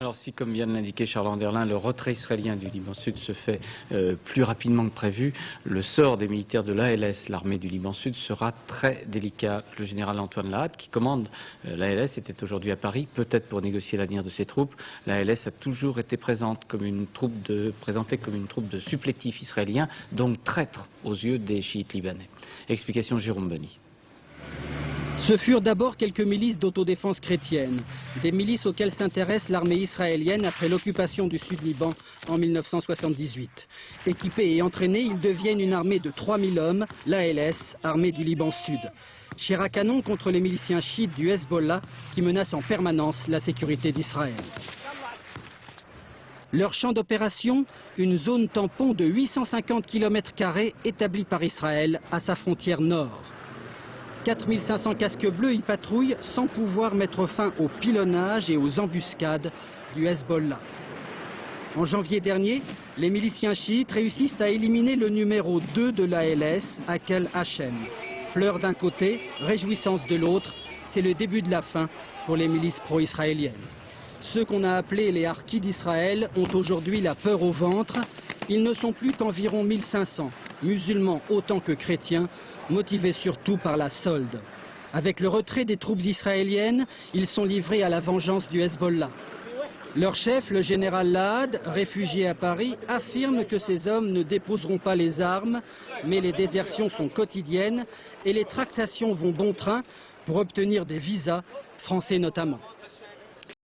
Alors si, comme vient de l'indiquer Charles Anderlin, le retrait israélien du Liban Sud se fait plus rapidement que prévu, le sort des militaires de l'ALS, l'armée du Liban Sud, sera très délicat. Le général Antoine Lahad, qui commande l'ALS, était aujourd'hui à Paris, peut-être pour négocier l'avenir de ses troupes. L'ALS a toujours été présentée comme une troupe de supplétifs israéliens, donc traître aux yeux des chiites libanais. Explication Jérôme Bonny. Ce furent d'abord quelques milices d'autodéfense chrétienne, des milices auxquelles s'intéresse l'armée israélienne après l'occupation du Sud-Liban en 1978. Équipés et entraînés, ils deviennent une armée de 3000 hommes, l'ALS, armée du Liban Sud. Chair à canon contre les miliciens chiites du Hezbollah qui menacent en permanence la sécurité d'Israël. Leur champ d'opération, une zone tampon de 850 km² établie par Israël à sa frontière nord. 4500 casques bleus y patrouillent sans pouvoir mettre fin au pilonnage et aux embuscades du Hezbollah. En janvier dernier, les miliciens chiites réussissent à éliminer le numéro 2 de l'ALS, Akel Hachem. Pleurs d'un côté, réjouissance de l'autre, c'est le début de la fin pour les milices pro-israéliennes. Ceux qu'on a appelés les harkis d'Israël ont aujourd'hui la peur au ventre. Ils ne sont plus qu'environ 1500, musulmans autant que chrétiens, motivés surtout par la solde. Avec le retrait des troupes israéliennes, ils sont livrés à la vengeance du Hezbollah. Leur chef, le général Lahad, réfugié à Paris, affirme que ces hommes ne déposeront pas les armes, mais les désertions sont quotidiennes et les tractations vont bon train pour obtenir des visas, français notamment.